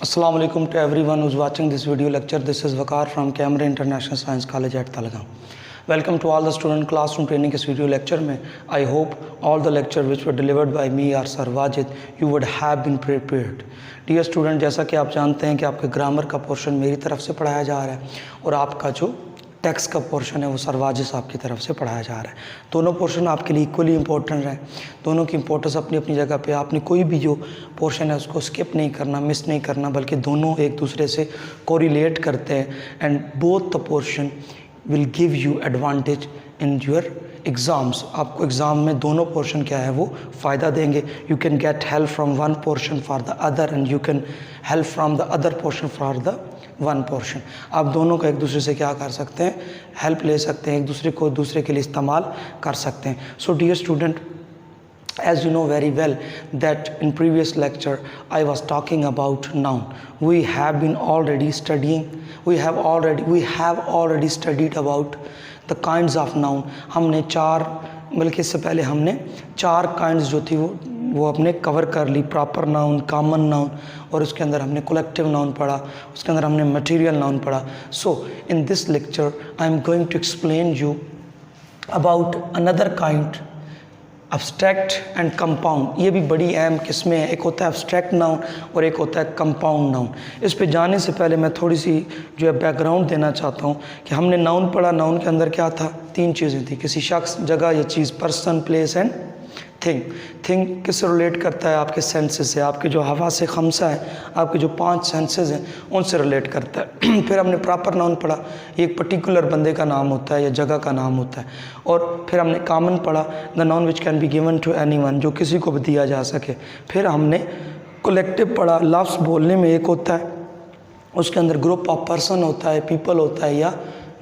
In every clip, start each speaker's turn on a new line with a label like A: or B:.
A: Assalamu alaikum to everyone who's watching this video lecture. This is Waqar from Camera International Science College at Talagam. Welcome to all the student classroom training इस video lecture में. I hope all the lecture which were delivered by me or Sir Wajid, you would have been prepared. Dear student, जैसा कि आप जानते हैं कि आपके grammar का पोर्शन मेरी तरफ से पढ़ाया जा रहा है और आपका जो टेक्स्ट का पोर्शन है वो सर वाजिद साहब की तरफ से पढ़ाया जा रहा है। दोनों पोर्शन आपके लिए इक्वली इंपॉर्टेंट है, दोनों की इंपॉर्टेंस अपनी अपनी जगह पे। आपने कोई भी जो पोर्शन है उसको स्किप नहीं करना, मिस नहीं करना, बल्कि दोनों एक दूसरे से कोरिलेट करते हैं and both the portion will give you advantage in your exams. आपको एग्ज़ाम में दोनों पोर्शन क्या है वो फ़ायदा देंगे। You can get help from one portion for the other and you can help from the other portion for the one portion. आप दोनों का एक दूसरे से क्या कर सकते हैं, हेल्प ले सकते हैं, एक दूसरे को दूसरे के लिए इस्तेमाल कर सकते हैं। So dear student, as you know very well that in previous lecture I was talking about noun. We have already studied about the kinds of noun. हमने चार, बल्कि इससे पहले हमने चार काइंड्स जो थी वो अपने कवर कर ली। प्रॉपर नाउन, कॉमन नाउन, और उसके अंदर हमने कलेक्टिव नाउन पढ़ा, उसके अंदर हमने मटेरियल नाउन पढ़ा। So in this lecture I am going to explain you about another kind, abstract and compound. ये भी बड़ी अहम किस्में हैं, एक होता है एब्स्ट्रैक्ट नाउन और एक होता है कंपाउंड नाउन। इस पे जाने से पहले मैं थोड़ी सी जो है बैकग्राउंड देना चाहता हूँ कि हमने नाउन पढ़ा। नाउन के अंदर क्या था, तीन चीज़ें थी, किसी शख्स, जगह या चीज़, person, place and thing. Thing किससे रिलेट करता है, आपके सेंसेस से, आपके जो हवा से खमसा है, आपके जो पांच सेंसेस हैं उनसे रिलेट करता है। फिर हमने प्रॉपर नाउन पढ़ा, एक पर्टिकुलर बंदे का नाम होता है या जगह का नाम होता है। और फिर हमने कॉमन पढ़ा, the noun which can be given to anyone, जो किसी को भी दिया जा सके। फिर हमने कलेक्टिव पढ़ा, लफ्ज़ बोलने में एक होता है, उसके अंदर ग्रुप ऑफ पर्सन होता है, पीपल होता है, या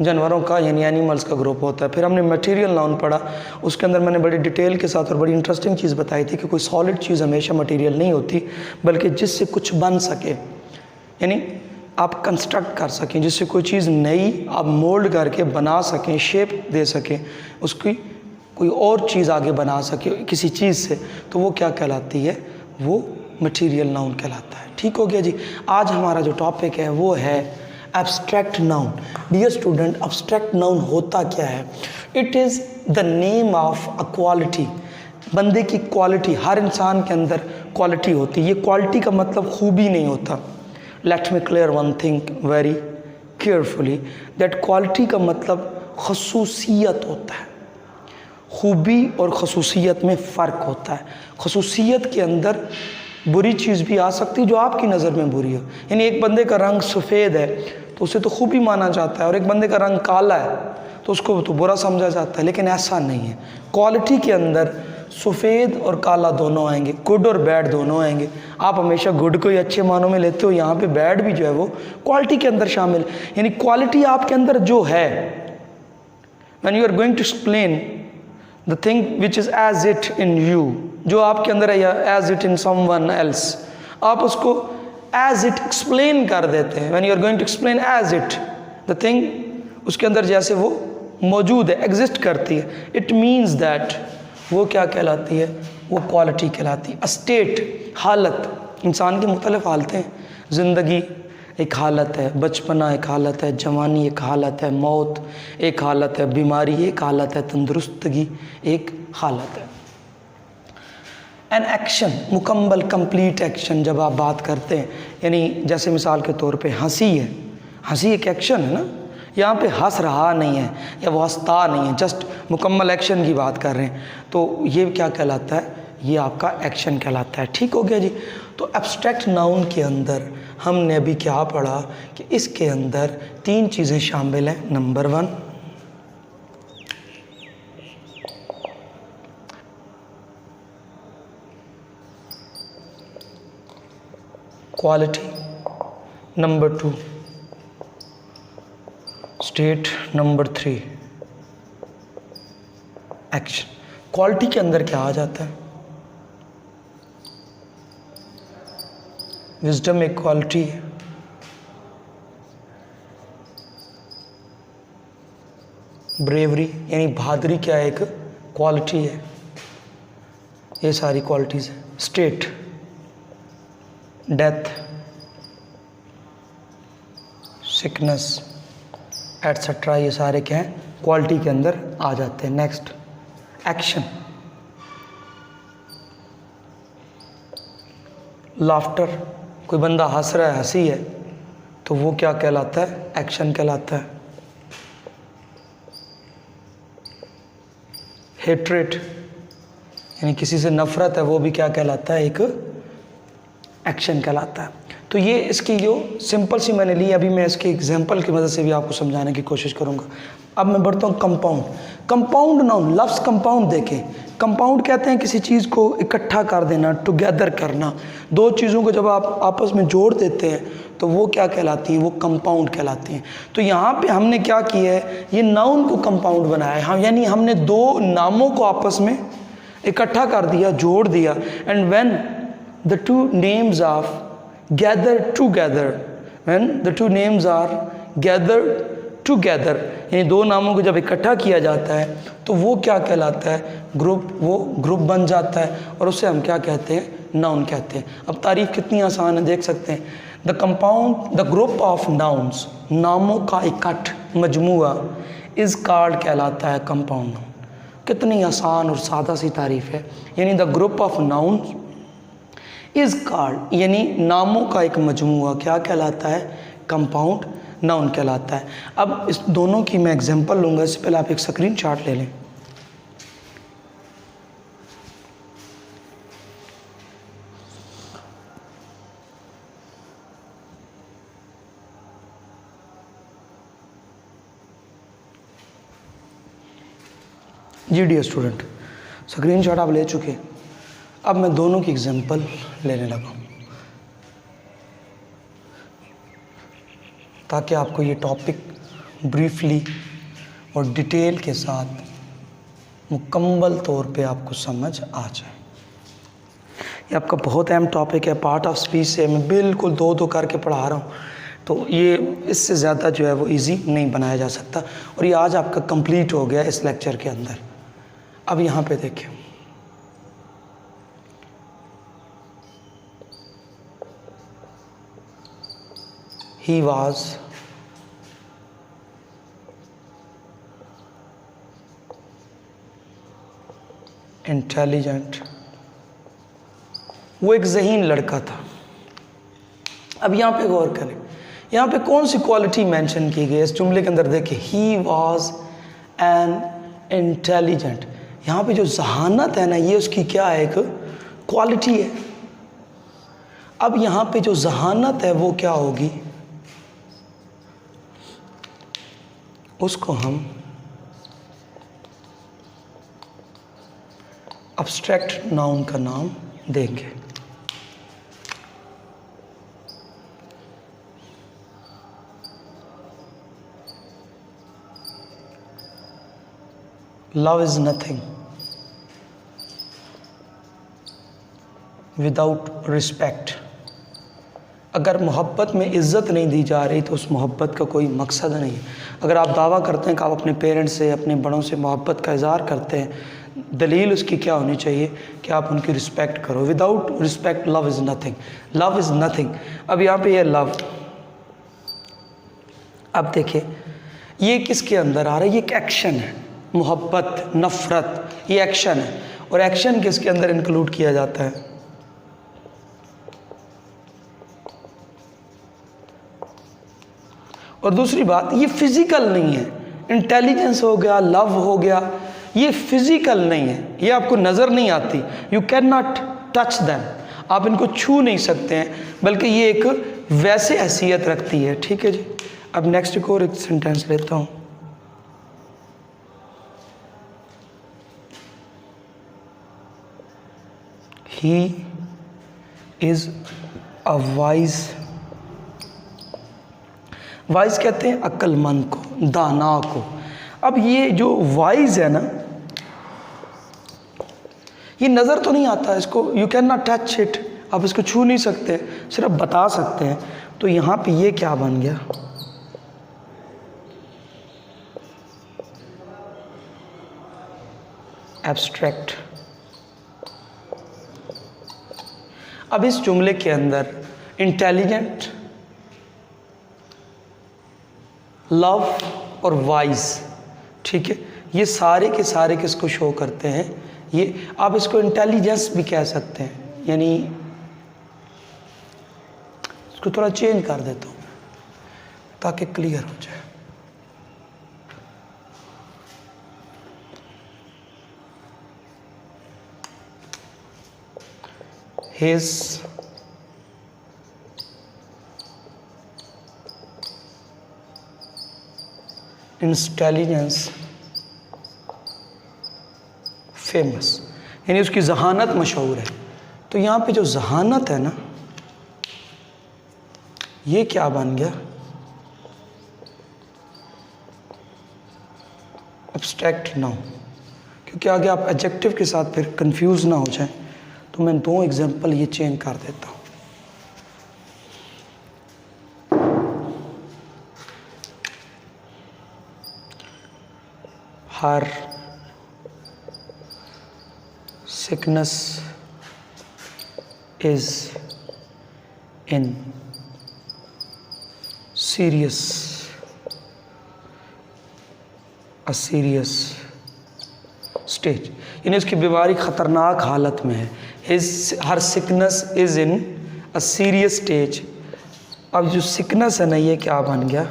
A: जानवरों का यानी एनिमल्स का ग्रुप होता है। फिर हमने मटेरियल नाउन पढ़ा, उसके अंदर मैंने बड़ी डिटेल के साथ और बड़ी इंटरेस्टिंग चीज़ बताई थी कि कोई सॉलिड चीज़ हमेशा मटेरियल नहीं होती, बल्कि जिससे कुछ बन सके, यानी आप कंस्ट्रक्ट कर सकें, जिससे कोई चीज़ नई आप मोल्ड करके बना सकें, शेप दे सकें, उसकी कोई और चीज़ आगे बना सके किसी चीज़ से, तो वो क्या कहलाती है, वो मटेरियल नाउन कहलाता है। ठीक हो गया जी। आज हमारा जो टॉपिक है वो है abstract noun. Dear student, abstract noun होता क्या है? It is the name of a quality. बंदे की क्वालिटी, हर इंसान के अंदर क्वालिटी होती है। ये क्वालिटी का मतलब खूबी नहीं होता। Let me clear one thing very carefully, that quality का मतलब खसूसियत होता है। खूबी और खसूसियत में फ़र्क होता है। खसूसियत के अंदर बुरी चीज़ भी आ सकती है जो आपकी नज़र में बुरी हो, यानी एक बंदे का रंग सफ़ेद है तो उसे तो खूबी माना जाता है, और एक बंदे का रंग काला है तो उसको तो बुरा समझा जाता है। लेकिन ऐसा नहीं है। क्वालिटी के अंदर सफ़ेद और काला दोनों आएंगे, गुड और बैड दोनों आएंगे। आप हमेशा गुड को ही अच्छे मानों में लेते हो, यहाँ पे बैड भी जो है वो क्वालिटी के अंदर शामिल। यानी क्वालिटी आपके अंदर जो है, when you are going to explain the thing which is as it in you, जो आपके अंदर है, या as it in someone else, आप उसको एज इट एक्सप्लेन कर देते हैं। When you are going to explain as it the thing, उसके अंदर जैसे वो मौजूद है, एग्जिस्ट करती है, इट मीन्स दैट वो क्या कहलाती है, वो क्वालिटी कहलाती है। स्टेट, हालत, इंसान की मुख्तलिफ हालतें हैं। ज़िंदगी एक हालत है, बचपना एक हालत है, जवानी एक हालत है, मौत एक हालत है, बीमारी एक हालत है, तंदुरुस्तगी एक हालत है। एन एक्शन, मुकम्मल कंप्लीट एक्शन, जब आप बात करते हैं, यानी जैसे मिसाल के तौर पे हंसी है, हंसी एक एक्शन है ना, यहाँ पे हंस रहा नहीं है या वो हंसता नहीं है, जस्ट मुकम्मल एक्शन की बात कर रहे हैं, तो ये क्या कहलाता है, ये आपका एक्शन कहलाता है। ठीक हो गया जी। तो एब्स्ट्रैक्ट नाउन के अंदर हमने अभी क्या पढ़ा कि इसके अंदर तीन चीज़ें शामिल हैं। Number one, quality, number two state, number three action. Quality के अंदर क्या आ जाता है? विजडम एक क्वालिटी है, ब्रेवरी यानी बहादुरी क्या है, एक क्वालिटी है। ये सारी क्वालिटीज़ है। स्टेट, डेथ, सिकनेस एटसेट्रा, ये सारे क्या हैं, क्वालिटी के अंदर आ जाते हैं। नेक्स्ट एक्शन, लाफ्टर, कोई बंदा हंस रहा है, हंसी है, तो वो क्या कहलाता है, एक्शन कहलाता है। हेट्रेट यानी किसी से नफरत है, वो भी क्या कहलाता है, एक एक्शन कहलाता है। तो ये इसकी जो सिंपल सी मैंने ली, अभी मैं इसके एग्जांपल की मदद से भी आपको समझाने की कोशिश करूँगा। अब मैं बढ़ता हूँ कंपाउंड। कंपाउंड नाउन, लफ्ज़ कंपाउंड देखें, कंपाउंड कहते हैं किसी चीज़ को इकट्ठा कर देना, टुगेदर करना। दो चीज़ों को जब आप आपस में जोड़ देते हैं तो वो क्या कहलाती हैं, वो कंपाउंड कहलाती हैं। तो यहाँ पे हमने क्या किया है, ये नाउन को कंपाउंड बनाया है। हाँ, यानी हमने दो नामों को आपस में इकट्ठा कर दिया, जोड़ दिया। And when the two names of gather together, when the two names are gathered together, यानी दो नामों को जब इकट्ठा किया जाता है तो वो क्या कहलाता है, ग्रुप, वो ग्रुप बन जाता है और उसे हम क्या कहते हैं, नाउन कहते हैं। अब तारीफ कितनी आसान है, देख सकते हैं। The compound, the group of nouns, नामों का इकट्ठ, मजमुआ, इज कॉल्ड कहलाता है कंपाउंड नाउन। कितनी आसान और सादा सी तारीफ है। यानी the group of nouns is called, यानी नामों का एक मजमूआ क्या कहलाता है, कंपाउंड नाउन कहलाता है। अब इस दोनों की मैं एग्जांपल लूँगा, इससे पहले आप एक स्क्रीनशॉट ले लें। जी डियर स्टूडेंट, स्क्रीनशॉट आप ले चुके। अब मैं दोनों की एग्जांपल लेने लगा ताकि आपको ये टॉपिक ब्रीफली और डिटेल के साथ मुकम्मल तौर पे आपको समझ आ जाए। ये आपका बहुत अहम टॉपिक है, पार्ट ऑफ स्पीच से मैं बिल्कुल दो दो करके पढ़ा रहा हूँ, तो ये इससे ज़्यादा जो है वो इजी नहीं बनाया जा सकता। और ये आज आपका कंप्लीट हो गया इस लेक्चर के अंदर। अब यहाँ पे देखिए, he was intelligent, वो एक ज़हीन लड़का था। अब यहाँ पे गौर करें, यहाँ पे कौन सी क्वालिटी मेंशन की गई है इस जुमले के अंदर। देखिए, he was an intelligent, यहाँ पे जो जहानत है ना, ये उसकी क्या है, एक क्वालिटी है। अब यहाँ पे जो जहानत है वो क्या होगी, उसको हम एब्स्ट्रैक्ट नाउन का नाम देंगे। Love is nothing without respect. अगर मोहब्बत में इज़्ज़त नहीं दी जा रही तो उस मोहब्बत का कोई मकसद नहीं है। अगर आप दावा करते हैं कि आप अपने पेरेंट्स से, अपने बड़ों से मोहब्बत का इज़हार करते हैं, दलील उसकी क्या होनी चाहिए कि आप उनकी रिस्पेक्ट करो। Without respect love is nothing, love is nothing. अब यहाँ पे ये लव, अब देखिए ये किसके अंदर आ रहा है, ये एक एक्शन है। मोहब्बत, नफ़रत, ये एक्शन है। और एक्शन किसके अंदर इंक्लूड किया जाता है, और दूसरी बात, ये फिजिकल नहीं है। इंटेलिजेंस हो गया, लव हो गया, ये फिजिकल नहीं है, ये आपको नज़र नहीं आती। You can not touch them, आप इनको छू नहीं सकते हैं, बल्कि ये एक वैसे हैसियत रखती है। ठीक है जी। अब नेक्स्ट को और एक सेंटेंस लेता हूँ। He is a wise, wise कहते हैं अक्लमंद को, दाना को। अब ये जो वाइज है ना, ये नज़र तो नहीं आता, इसको you can not touch it, आप इसको छू नहीं सकते, सिर्फ बता सकते हैं। तो यहाँ पे ये क्या बन गया, एब्स्ट्रैक्ट। अब इस जुमले के अंदर इंटेलिजेंट लव और वाइज, ठीक है, ये सारे के सारे किसको शो करते हैं, ये आप इसको इंटेलिजेंस भी कह सकते हैं, यानी इसको थोड़ा चेंज कर देता हूँ ताकि क्लियर हो जाए। His इंटेलिजेंस फेमस, यानी उसकी जहानत मशहूर है। तो यहाँ पे जो जहानत है ना, ये क्या बन गया, एब्स्ट्रैक्ट नाउन। क्योंकि आगे आप एडजेक्टिव के साथ फिर कंफ्यूज ना हो जाए, तो मैं 2 एग्जांपल ये चेंज कर देता हूँ। हर sickness is in a serious stage, यानी उसकी बीमारी ख़तरनाक हालत में है। Her sickness is in a serious stage. अब जो सिकनेस है ना, ये क्या बन गया,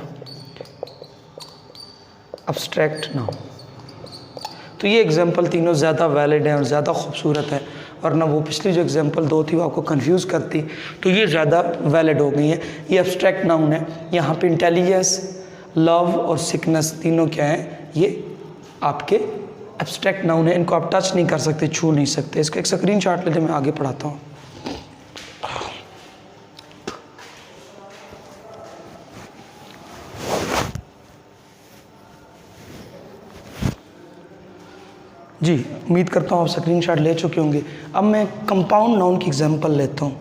A: एब्स्ट्रैक्ट नाउन। तो ये एग्जांपल तीनों ज़्यादा वैलिड हैं और ज़्यादा खूबसूरत है, और ना वो पिछली जो एग्जांपल 2 थी वो आपको कंफ्यूज करती, तो ये ज़्यादा वैलिड हो गई हैं। ये एब्स्ट्रैक्ट नाउन है। यहाँ पे इंटेलिजेंस, लव और सिकनेस तीनों क्या हैं, ये आपके एब्स्ट्रैक्ट नाउन है। इनको आप टच नहीं कर सकते, छू नहीं सकते। इसका एक स्क्रीनशॉट लेते, मैं आगे पढ़ाता हूँ। जी, उम्मीद करता हूँ आप स्क्रीनशॉट ले चुके होंगे। अब मैं कंपाउंड नाउन की एग्जांपल लेता हूँ।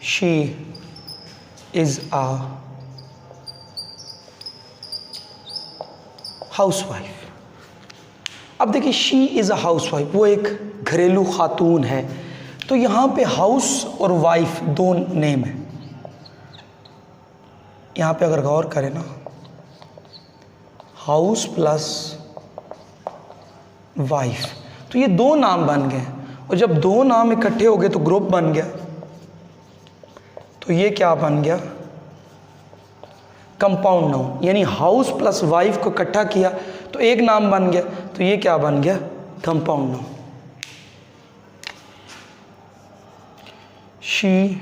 A: She is a housewife. अब देखिए, शी इज़ अ हाउसवाइफ, वो एक घरेलू खातून है। तो यहाँ पे हाउस और वाइफ 2 नेम है। यहाँ पे अगर गौर करें ना, हाउस प्लस वाइफ, तो ये 2 नाम बन गए, और जब 2 नाम इकट्ठे हो गए तो ग्रुप बन गया। तो ये क्या बन गया, कंपाउंड नाउन। यानी हाउस प्लस वाइफ को इकट्ठा किया तो एक नाम बन गया, तो ये क्या बन गया, compound noun. She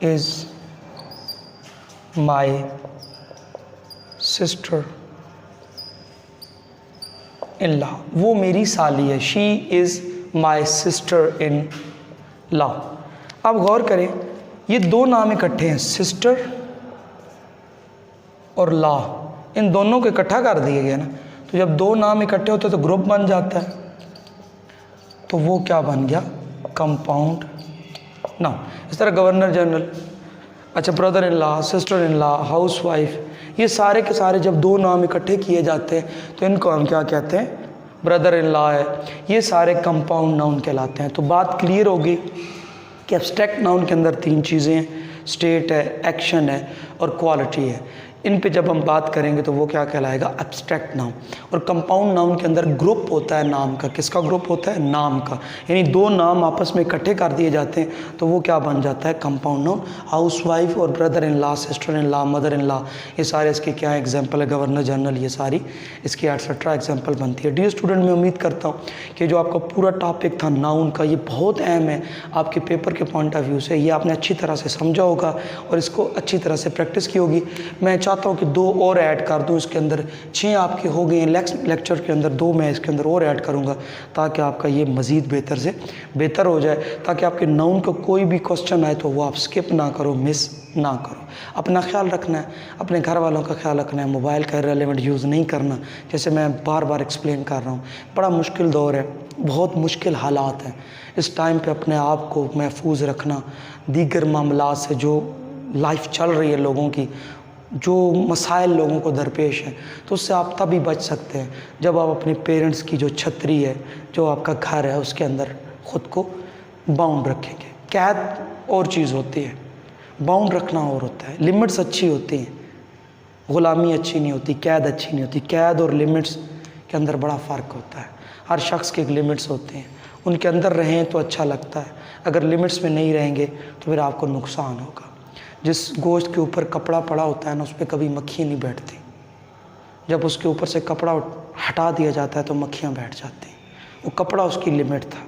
A: is my sister in law, वो मेरी साली है। She is my sister in law. अब गौर करें, ये 2 नाम इकट्ठे हैं, सिस्टर और लॉ, इन दोनों को इकट्ठा कर दिए गए ना। तो जब 2 नाम इकट्ठे होते हैं तो ग्रुप बन जाता है, तो वो क्या बन गया, कंपाउंड नाउन। इस तरह गवर्नर जनरल, अच्छा, brother in law, sister in law, house wife, ये सारे के सारे जब 2 नाम इकट्ठे किए जाते हैं तो इनको हम क्या कहते हैं, ब्रदर इन लॉ है। ये सारे कंपाउंड नाउन कहलाते हैं। तो बात क्लियर होगी कि एब्स्ट्रैक्ट नाउन के अंदर 3 चीज़ें हैं, स्टेट है, एक्शन है और क्वालिटी है। इन पे जब हम बात करेंगे तो वो क्या कहलाएगा, एब्स्ट्रैक्ट नाउन। और कंपाउंड नाउन के अंदर ग्रुप होता है नाम का। किसका ग्रुप होता है, नाम का। यानी 2 नाम आपस में इकट्ठे कर दिए जाते हैं तो वो क्या बन जाता है, कंपाउंड नाउन। हाउस वाइफ और brother in law, sister in law, mother in law, ये सारे इसके क्या एग्जाम्पल है, गवर्नर जनरल, ये सारी इसकी एटसेट्रा एग्जाम्पल बनती है। डियर स्टूडेंट, मैं उम्मीद करता हूँ कि जो आपका पूरा टॉपिक था नाउन का, ये बहुत अहम है आपके पेपर के पॉइंट ऑफ व्यू से। ये आपने अच्छी तरह से समझा होगा और इसको अच्छी तरह से प्रैक्टिस की होगी। मैं चाहता हूँ कि 2 और ऐड कर दूँ इसके अंदर, 6 आपके हो गए हैं लेक्चर के अंदर, 2 मैं इसके अंदर और ऐड करूँगा ताकि आपका ये मज़ीद बेहतर से बेहतर हो जाए, ताकि आपके नाउन का कोई भी क्वेश्चन आए तो वो आप स्किप ना करो, मिस ना करो। अपना ख्याल रखना है, अपने घर वालों का ख्याल रखना है, मोबाइल का इररिलेवेंट यूज़ नहीं करना। जैसे मैं बार बार एक्सप्लेन कर रहा हूँ, बड़ा मुश्किल दौर है, बहुत मुश्किल हालात हैं। इस टाइम पे अपने आप को महफूज रखना, दीगर मामलात से जो लाइफ चल रही है लोगों की, जो मसाइल लोगों को दरपेश हैं, तो उससे आप तभी बच सकते हैं जब आप अपने पेरेंट्स की जो छतरी है, जो आपका घर है, उसके अंदर ख़ुद को बाउंड रखेंगे। कैद और चीज़ होती है, बाउंड रखना और होता है। लिमिट्स अच्छी होती हैं, ग़ुलामी अच्छी नहीं होती, कैद अच्छी नहीं होती। कैद और लिमिट्स के अंदर बड़ा फ़र्क होता है। हर शख्स के एक लिमिट्स होते हैं, उनके अंदर रहें तो अच्छा लगता है, अगर लिमिट्स में नहीं रहेंगे तो फिर आपको नुकसान होगा। जिस गोश्त के ऊपर कपड़ा पड़ा होता है ना, उस पर कभी मक्खियाँ नहीं बैठती। जब उसके ऊपर से कपड़ा हटा दिया जाता है तो मक्खियाँ बैठ जाती हैं। वो कपड़ा उसकी लिमिट था,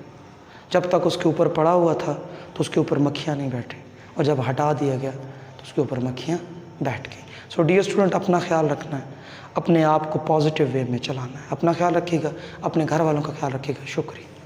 A: जब तक उसके ऊपर पड़ा हुआ था तो उसके ऊपर मक्खियाँ नहीं बैठी, और जब हटा दिया गया तो उसके ऊपर मक्खियाँ बैठ गई। सो डियर स्टूडेंट, अपना ख्याल रखना है, अपने आप को पॉजिटिव वे में चलाना है। अपना ख्याल रखिएगा, अपने घर वालों का ख्याल रखिएगा। शुक्रिया।